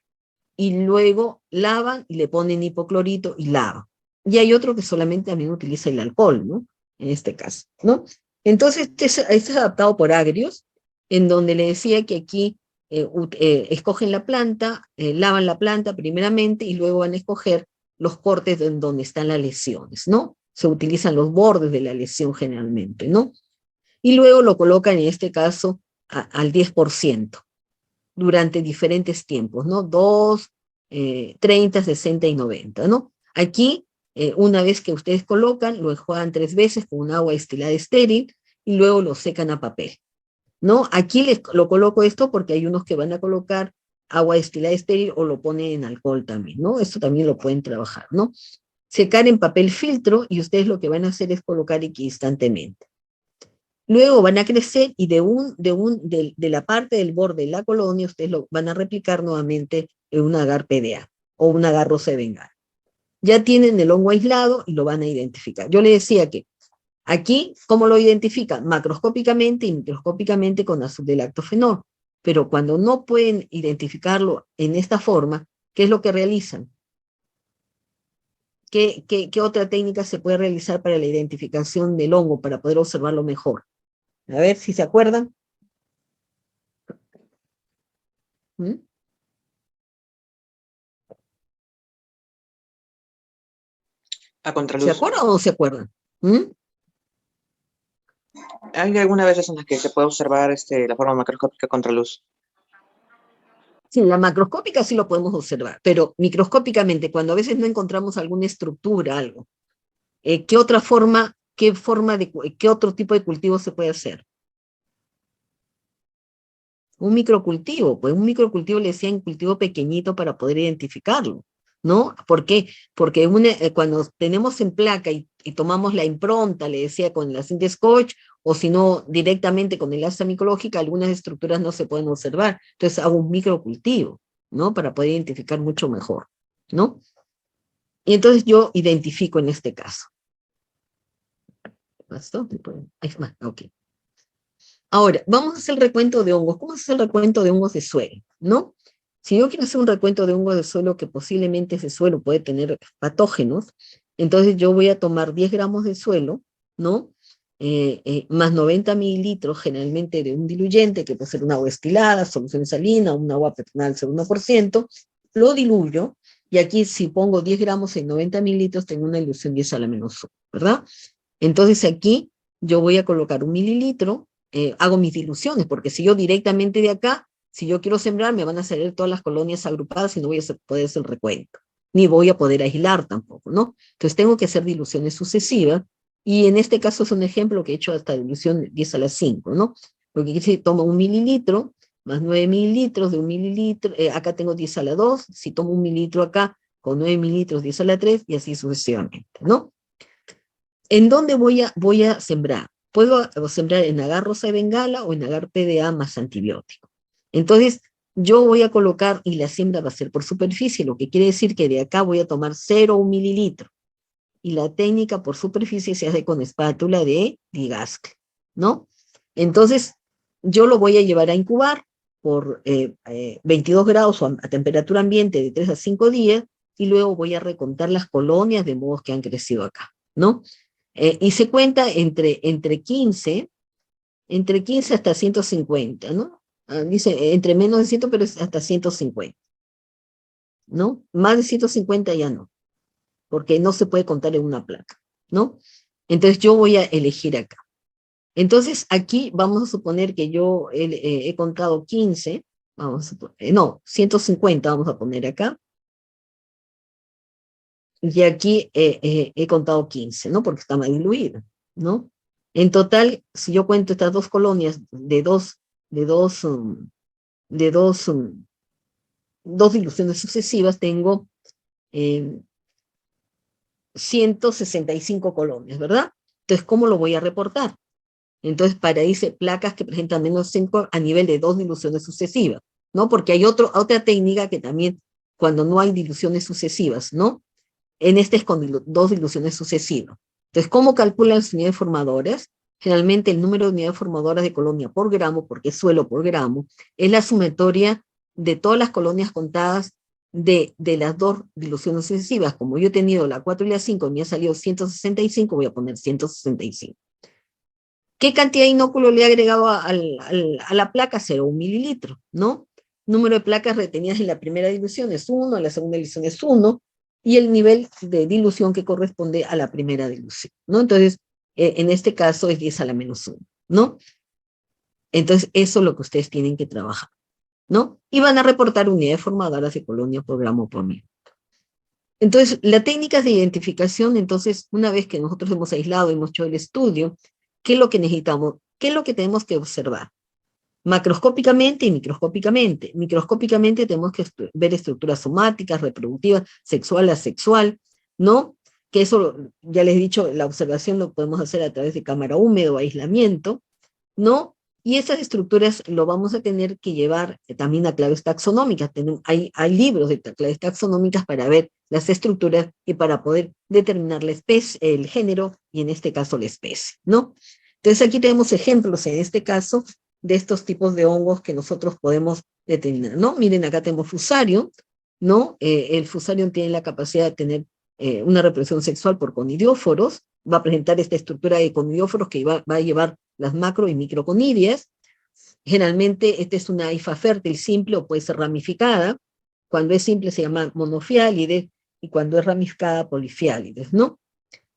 y luego lavan y le ponen hipoclorito y lavan. Y hay otro que solamente también utiliza el alcohol, ¿no? En este caso, ¿no? Entonces, este es adaptado por Agrios, en donde le decía que aquí escogen la planta, lavan la planta primeramente y luego van a escoger los cortes en donde están las lesiones, ¿no? Se utilizan los bordes de la lesión generalmente, ¿no? Y luego lo colocan en este caso al 10% durante diferentes tiempos, ¿no? 2, 30, 60 y 90, ¿no? Aquí, una vez que ustedes colocan, lo enjuagan 3 veces con un agua destilada estéril y luego lo secan a papel, ¿no? Aquí lo coloco esto porque hay unos que van a colocar agua destilada estéril o lo ponen en alcohol también, ¿no? Esto también lo pueden trabajar, ¿no? Secar en papel filtro y ustedes lo que van a hacer es colocar equidistantemente. Luego van a crecer y de la parte del borde de la colonia ustedes lo van a replicar nuevamente en un agar PDA o un agar rosa de bengala. Ya tienen el hongo aislado y lo van a identificar. Yo le decía que aquí, ¿cómo lo identifican? Macroscópicamente y microscópicamente con azul de lactofenol. Pero cuando no pueden identificarlo en esta forma, ¿qué es lo que realizan? ¿Qué otra técnica se puede realizar para la identificación del hongo, para poder observarlo mejor? A ver si se acuerdan. ¿Mm? A ¿Se contraluz. acuerdan o no se acuerdan? ¿Mm? Hay algunas veces en las que se puede observar la forma macroscópica a contraluz. Sí, la macroscópica sí lo podemos observar, pero microscópicamente, cuando a veces no encontramos alguna estructura, algo, ¿qué otra forma, qué otro tipo de cultivo se puede hacer? Un microcultivo, pues un microcultivo le decían cultivo pequeñito para poder identificarlo, ¿no? ¿Por qué? Porque cuando tenemos en placa y tomamos la impronta, le decía, con la cinta Scotch, o si no, directamente con el asa micológica, algunas estructuras no se pueden observar. Entonces hago un microcultivo, ¿no? Para poder identificar mucho mejor, ¿no? Y entonces yo identifico en este caso. ¿Bastó? Ahí está, ok. Ahora, vamos a hacer el recuento de hongos. ¿Cómo se hace el recuento de hongos de suelo? ¿No? Si yo quiero hacer un recuento de hongos de suelo que posiblemente ese suelo puede tener patógenos, entonces yo voy a tomar 10 gramos de suelo, ¿no? Más 90 mililitros generalmente de un diluyente, que puede ser una agua destilada, solución salina, un agua petronal 1%, lo diluyo, y aquí si pongo 10 gramos en 90 mililitros, tengo una dilución 10 a la menos 1, ¿verdad? Entonces aquí yo voy a colocar 1 mililitro, hago mis diluciones, porque si yo directamente de acá, si yo quiero sembrar, me van a salir todas las colonias agrupadas y no voy a poder hacer el recuento, ni voy a poder aislar tampoco, ¿no? Entonces tengo que hacer diluciones sucesivas, y en este caso es un ejemplo que he hecho hasta dilución 10 a la 5, ¿no? Porque aquí se toma 1 mililitro, más 9 mililitros de 1 mililitro, acá tengo 10 a la 2, si tomo 1 mililitro acá, con 9 mililitros 10 a la 3, y así sucesivamente, ¿no? ¿En dónde voy a sembrar? Puedo sembrar en agar rosa de Bengala o en agar PDA más antibiótico. Entonces, yo voy a colocar, y la siembra va a ser por superficie, lo que quiere decir que de acá voy a tomar 0,1 mililitro. Y la técnica por superficie se hace con espátula de Digascle, ¿no? Entonces, yo lo voy a llevar a incubar por 22 grados a temperatura ambiente de 3 a 5 días, y luego voy a recontar las colonias de modos que han crecido acá, ¿no? Y se cuenta entre 15 hasta 150, ¿no? Dice entre menos de 100, pero es hasta 150, ¿no? Más de 150 ya no, porque no se puede contar en una placa, ¿no? Entonces yo voy a elegir acá. Entonces aquí vamos a suponer que yo he contado 15, vamos a suponer, no, 150 vamos a poner acá, y aquí he contado 15, ¿no? Porque está más diluida, ¿no? En total, si yo cuento estas dos colonias de dos diluciones sucesivas, tengo 165 colonias, ¿verdad? Entonces, ¿cómo lo voy a reportar? Entonces, para dice placas que presentan menos 5 a nivel de 2 diluciones sucesivas, ¿no? Porque hay otra técnica que también, cuando no hay diluciones sucesivas, ¿no? En este es con 2 diluciones sucesivas. Entonces, ¿cómo calculan las unidades formadoras? Generalmente el número de unidades formadoras de colonia por gramo, porque es suelo por gramo, es la sumatoria de todas las colonias contadas de las 2 diluciones sucesivas. Como yo he tenido la 4 y la 5 y me ha salido 165, voy a poner 165. ¿Qué cantidad de inóculo le he agregado a la placa? 0,1 mililitro, ¿no? Número de placas retenidas en la primera dilución es 1, en la segunda dilución es 1, y el nivel de dilución que corresponde a la primera dilución, ¿no? Entonces, en este caso es 10 a la menos 1, ¿no? Entonces, eso es lo que ustedes tienen que trabajar, ¿no? Y van a reportar unidades formadoras de colonia por gramo por minuto. Entonces, las técnicas de identificación, entonces, una vez que nosotros hemos aislado, hemos hecho el estudio, ¿qué es lo que necesitamos? ¿Qué es lo que tenemos que observar? Macroscópicamente y microscópicamente. Microscópicamente tenemos que ver estructuras somáticas, reproductivas, sexual, asexual, ¿no? Que eso, ya les he dicho, la observación lo podemos hacer a través de cámara húmeda o aislamiento, ¿no? Y esas estructuras lo vamos a tener que llevar también a claves taxonómicas. Hay libros de claves taxonómicas para ver las estructuras y para poder determinar la especie, el género, y en este caso la especie, ¿no? Entonces aquí tenemos ejemplos, en este caso, de estos tipos de hongos que nosotros podemos determinar, ¿no? Miren, acá tenemos fusario, ¿no? El fusario tiene la capacidad de tener una reproducción sexual por conidióforos, va a presentar esta estructura de conidióforos que va a llevar las macro y microconidias. Generalmente esta es una hifa fértil simple o puede ser ramificada. Cuando es simple se llama monofiálide, y cuando es ramificada, polifiálides, ¿no?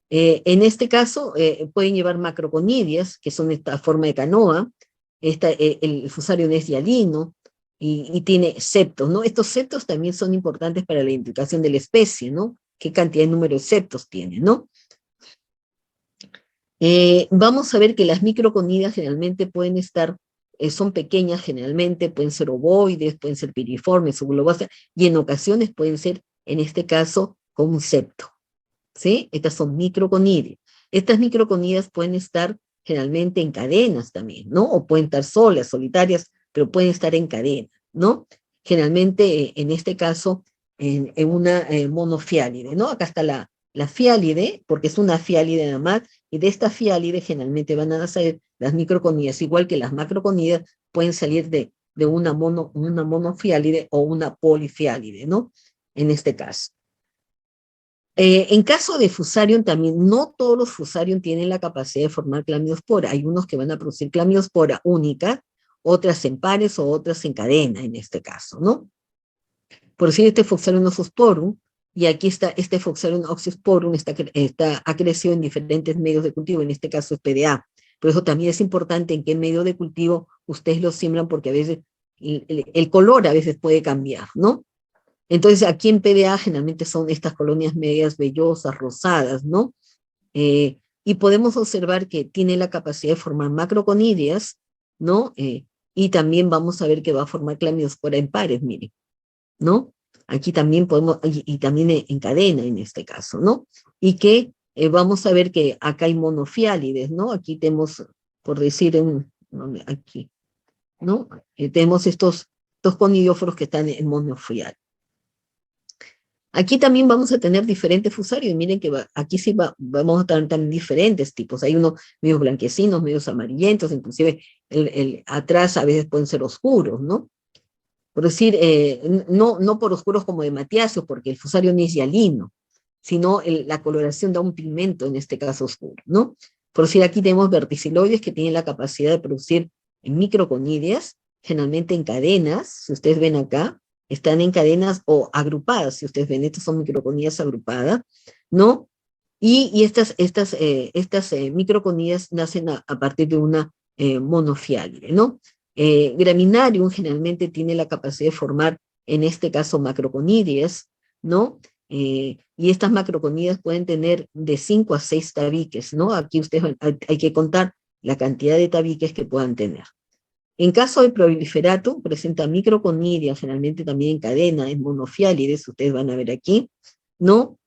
En este caso pueden llevar macroconidias, que son esta forma de canoa. El fusario no es hialino y tiene septos, ¿no? Estos septos también son importantes para la identificación de la especie, ¿no? ¿Qué cantidad de número de septos tiene, ¿no? Vamos a ver que las microconidias generalmente pueden estar, son pequeñas generalmente, pueden ser ovoides, pueden ser piriformes, subglobosas, y en ocasiones pueden ser, en este caso, con un septo, ¿sí? Estas son microconidias. Estas microconidias pueden estar generalmente en cadenas también, ¿no? O pueden estar solas, solitarias, pero pueden estar en cadena, ¿no? Generalmente, en este caso, en una monofiálide, ¿no? Acá está la fiálide, porque es una fiálide nada más, y de esta fiálide generalmente van a salir las microconidias, igual que las macroconidias pueden salir de de una monofiálide o una polifiálide, ¿no? En este caso. En caso de Fusarium también, no todos los Fusarium tienen la capacidad de formar clamiospora. Hay unos que van a producir clamiospora única, otras en pares o otras en cadena en este caso, ¿no? Por decir, este Fusarium oxysporum, y aquí está este Fusarium oxysporum, ha crecido en diferentes medios de cultivo, en este caso es PDA. Por eso también es importante en qué medio de cultivo ustedes lo siembran, porque a veces el color a veces puede cambiar, ¿no? Entonces, aquí en PDA generalmente son estas colonias medias vellosas, rosadas, ¿no? Y podemos observar que tiene la capacidad de formar macroconidias, ¿no? Y también vamos a ver que va a formar clamiospora en pares, miren, ¿no? Aquí también podemos, y también en cadena en este caso, ¿no? Y que vamos a ver que acá hay monofiálides, ¿no? Aquí tenemos, por decir, aquí, ¿no? Tenemos estos conidióforos que están en monofiálides. Aquí también vamos a tener diferentes fusarios, y miren que aquí sí vamos a tener también diferentes tipos. Hay unos medios blanquecinos, medios amarillentos, inclusive atrás a veces pueden ser oscuros, ¿no? Por decir, no por oscuros como de Matiasio, porque el fusario no es hialino, sino la coloración da un pigmento, en este caso oscuro, ¿no? Por decir, aquí tenemos verticiloides que tienen la capacidad de producir microconidias, generalmente en cadenas, si ustedes ven acá, están en cadenas o agrupadas, si ustedes ven, estas son microconidias agrupadas, ¿no? Y estas microconidias nacen a partir de una monofiálide, ¿no? Graminarium generalmente tiene la capacidad de formar, en este caso, macroconidias, ¿no? Y estas macroconidias pueden tener de 5 a 6 tabiques, ¿no? Aquí ustedes hay que contar la cantidad de tabiques que puedan tener. En caso de proliferatum, presenta microconidias, generalmente también en cadena, en monofiálides, ustedes van a ver aquí, ¿no?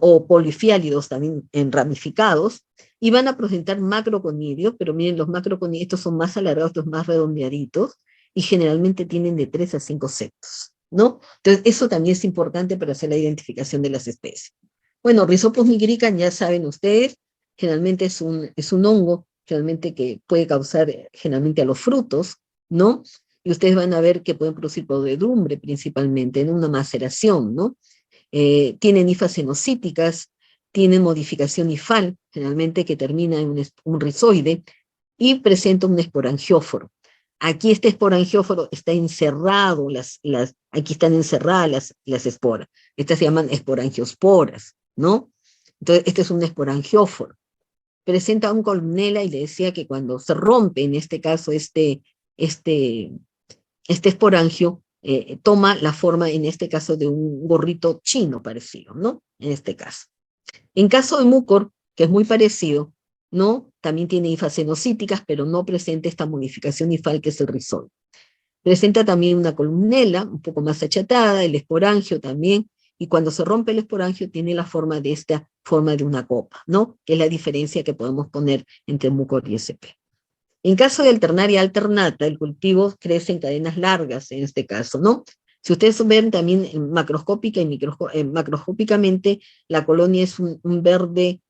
O polifiálidos también en ramificados, y van a presentar macroconidios, pero miren, los macroconidios, estos son más alargados, estos más redondeaditos, y generalmente tienen de 3 a 5 septos, ¿no? Entonces, eso también es importante para hacer la identificación de las especies. Bueno, Rhizopus nigricans, ya saben ustedes, generalmente es un hongo, generalmente que puede causar generalmente a los frutos, ¿no? Y ustedes van a ver que pueden producir podredumbre principalmente en una maceración, ¿no? Tienen hifas cenocíticas, tienen modificación hifal, generalmente que termina en un rizoide, y presenta un esporangióforo. Aquí este esporangióforo está encerrado, aquí están encerradas las esporas. Estas se llaman esporangiosporas, ¿no? Entonces, este es un esporangióforo. Presenta un columela, y le decía que cuando se rompe, en este caso, este esporangio, toma la forma, en este caso, de un gorrito chino parecido, ¿no? En este caso. En caso de Mucor, que es muy parecido, ¿no? También tiene hifas cenocíticas, pero no presenta esta modificación hifal que es el rizol. Presenta también una columnela, un poco más achatada, el esporangio también, y cuando se rompe el esporangio tiene la forma de esta forma de una copa, ¿no? Que es la diferencia que podemos poner entre Mucor y SP. En caso de alternaria alternata, el cultivo crece en cadenas largas, en este caso, ¿no? Si ustedes ven también macroscópica y macroscópicamente, la colonia es un verde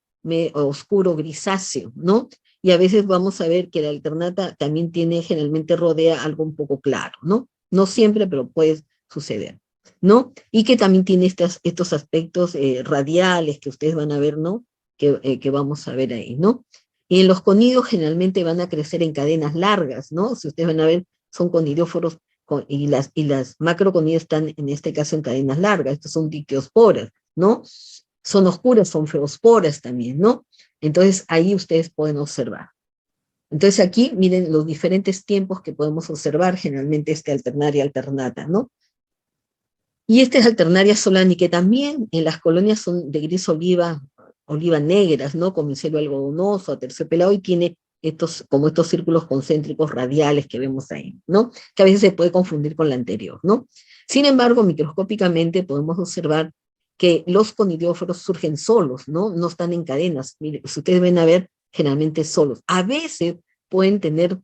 oscuro grisáceo, ¿no? Y a veces vamos a ver que la alternata también generalmente rodea algo un poco claro, ¿no? No siempre, pero puede suceder, ¿no? Y que también tiene estos aspectos radiales que ustedes van a ver, ¿no? Que vamos a ver ahí, ¿no? Y en los conidios generalmente van a crecer en cadenas largas, ¿no? Si ustedes van a ver, son conidióforos, y las macroconidias están en este caso en cadenas largas. Estos son diquiosporas, ¿no? Son oscuras, son feosporas también, ¿no? Entonces ahí ustedes pueden observar. Entonces aquí miren los diferentes tiempos que podemos observar, generalmente alternaria alternata, ¿no? Y esta es alternaria solani, que también en las colonias son de gris oliva negras, ¿no? Con micelo algodonoso, aterciopelado, y tiene como estos círculos concéntricos radiales que vemos ahí, ¿no? Que a veces se puede confundir con la anterior, ¿no? Sin embargo, microscópicamente podemos observar que los conidióforos surgen solos, ¿no? No están en cadenas. Miren, si ustedes ven a ver, generalmente solos. A veces pueden tener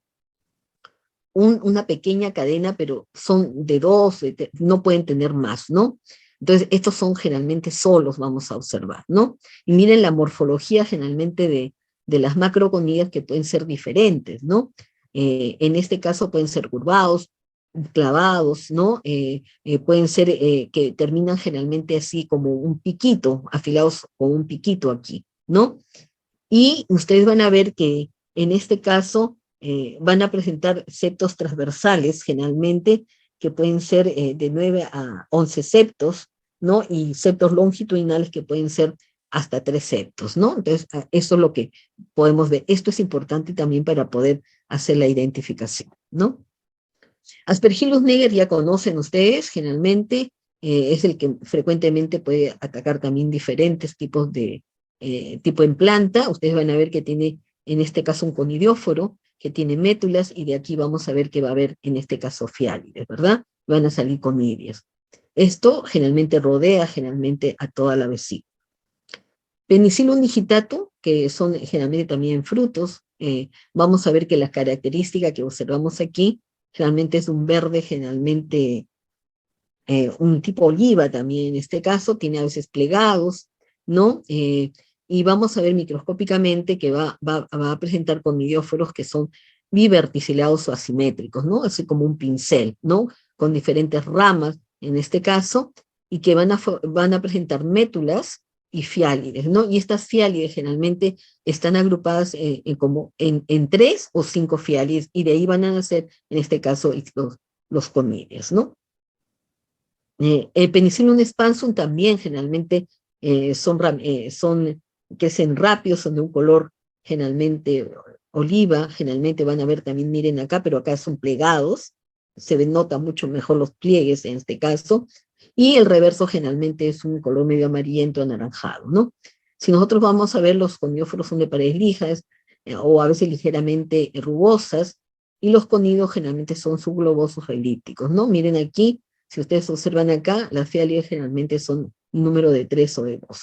una pequeña cadena, pero son de 2, no pueden tener más, ¿no? Entonces, estos son generalmente solos, vamos a observar, ¿no? Y miren la morfología generalmente de las macroconidias, que pueden ser diferentes, ¿no? En este caso pueden ser curvados, clavados, ¿no? Pueden ser que terminan generalmente así como un piquito, afilados con un piquito aquí, ¿no? Y ustedes van a ver que en este caso van a presentar septos transversales generalmente, que pueden ser de 9 a 11 septos, ¿no? Y septos longitudinales que pueden ser hasta 3 septos, ¿no? Entonces, eso es lo que podemos ver. Esto es importante también para poder hacer la identificación, ¿no? Aspergillus niger ya conocen ustedes, generalmente es el que frecuentemente puede atacar también diferentes tipos de tipo en planta. Ustedes van a ver que tiene en este caso un conidióforo, que tiene métulas, y de aquí vamos a ver que va a haber en este caso fiálides, ¿verdad? Van a salir conidias. Esto generalmente rodea generalmente a toda la vesícula. Penicillium digitatum, que son generalmente también frutos, vamos a ver que la característica que observamos aquí generalmente es un verde, generalmente un tipo oliva también en este caso, tiene a veces plegados, ¿no? Y vamos a ver microscópicamente que va a presentar conidióforos que son biverticilados o asimétricos, ¿no? Así como un pincel, ¿no? Con diferentes ramas en este caso, y que van a presentar métulas y fiálides, ¿no? Y estas fiálides generalmente están agrupadas como en 3 o 5 fiálides, y de ahí van a nacer, en este caso, los conidios, ¿no? El Penicillium expansum también generalmente crecen rápido, son de un color generalmente oliva, generalmente van a ver también, miren acá, pero acá son plegados, se nota mucho mejor los pliegues en este caso, y el reverso generalmente es un color medio amarillento anaranjado, ¿no? Si nosotros vamos a ver, los conióforos son de paredes lijas, o a veces ligeramente rugosas, y los conidos generalmente son subglobosos o elípticos, ¿no? Miren aquí, si ustedes observan acá, las fiálides generalmente son un número de 3 o de 2.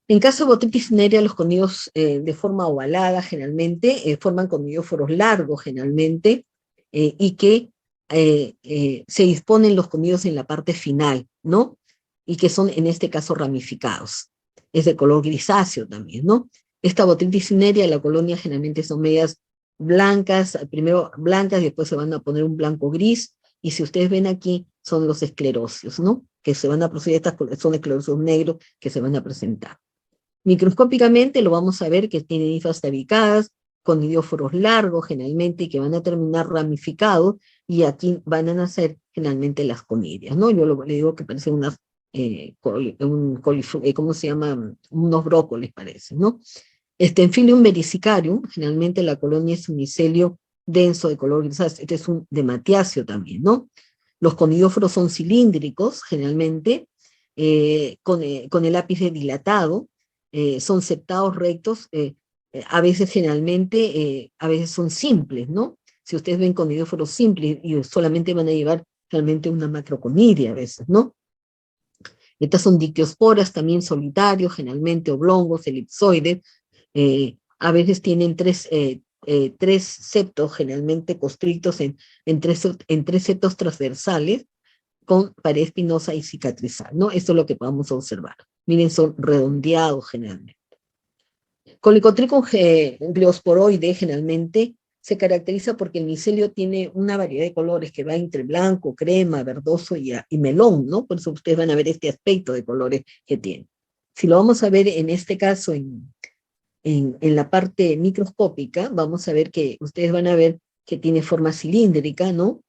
En caso de botrytis cinerea, los conidos de forma ovalada generalmente forman conidióforos largos generalmente, y que se disponen los conidos en la parte final, ¿no? Y que son en este caso ramificados. Es de color grisáceo también, ¿no? Esta botrytis cinerea, la colonia generalmente son medias blancas, primero blancas y después se van a poner un blanco gris, y si ustedes ven aquí son los esclerosios, ¿no? Que se van a producir, estas son esclerosios negros que se van a presentar. Microscópicamente lo vamos a ver que tienen hifas tabicadas, con idióforos largos generalmente, y que van a terminar ramificados, y aquí van a nacer generalmente las conidias, ¿no? Yo le digo que parecen unas, ¿cómo se llama? Unos brócolis parecen, ¿no? Stenphilium vericicarium, generalmente la colonia es un micelio denso de color grisáceo, este es un dematiáceo también, ¿no? Los conidióforos son cilíndricos, generalmente, con el ápice dilatado, son septados rectos, a veces generalmente, a veces son simples, ¿no? Si ustedes ven conidióforos simples, y solamente van a llevar realmente una macroconidia a veces, ¿no? Estas son dictiosporas, también solitarios, generalmente oblongos, elipsoides, a veces tienen tres septos, generalmente constrictos en tres septos transversales, con pared espinosa y cicatrizal, ¿no? Esto es lo que podemos observar. Miren, son redondeados generalmente. Colicotrichum gliosporoide generalmente se caracteriza porque el micelio tiene una variedad de colores que va entre blanco, crema, verdoso y melón, ¿no? Por eso ustedes van a ver este aspecto de colores que tiene. Si lo vamos a ver en este caso en la parte microscópica, vamos a ver que ustedes van a ver que tiene forma cilíndrica, ¿no?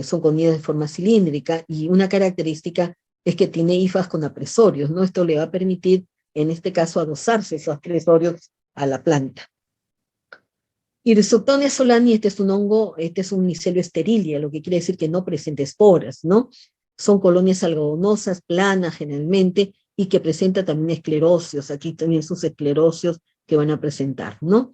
Son conidias de forma cilíndrica, y una característica es que tiene hifas con apresorios, ¿no? Esto le va a permitir, en este caso, adosarse esos apresorios a la planta. Irisoptonia solani, este es un hongo, este es un micelio esterilia, lo que quiere decir que no presenta esporas, ¿no? Son colonias algodonosas, planas generalmente, y que presenta también esclerosios. Aquí también sus esclerosios que van a presentar, ¿no?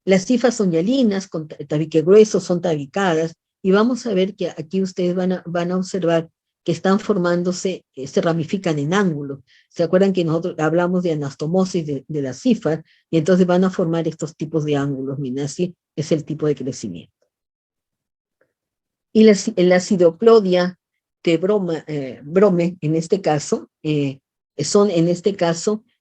Las hifas son hialinas, con tabique grueso, son tabicadas, y vamos a ver que aquí ustedes van a observar que están formándose, se ramifican en ángulos. ¿Se acuerdan que nosotros hablamos de anastomosis de las hifas? Y entonces van a formar estos tipos de ángulos. Miren, así es el tipo de crecimiento. Y la acidoplodia de brome, en este caso,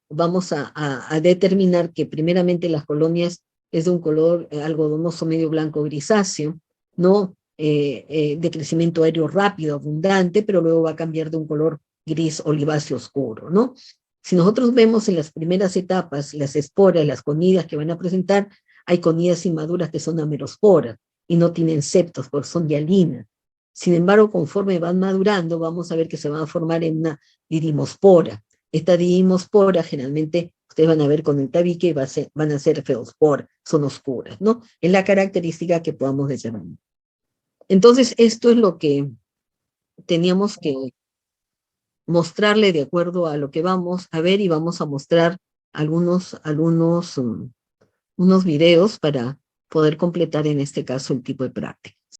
vamos a determinar que primeramente las colonias es de un color algodonoso medio blanco grisáceo, ¿no? De crecimiento aéreo rápido, abundante, pero luego va a cambiar de un color gris oliváceo oscuro, ¿no? Si nosotros vemos en las primeras etapas las esporas, las conidas que van a presentar, hay conidas inmaduras que son amerosporas y no tienen septos porque son hialinas. Sin embargo, conforme van madurando, vamos a ver que se van a formar en una didimospora. Esta didimospora generalmente ustedes van a ver con el tabique y van a ser feospora, son oscuras, ¿no? Es la característica que podamos determinar. Entonces, esto es lo que teníamos que mostrarle de acuerdo a lo que vamos a ver, y vamos a mostrar unos videos para poder completar en este caso el tipo de práctica.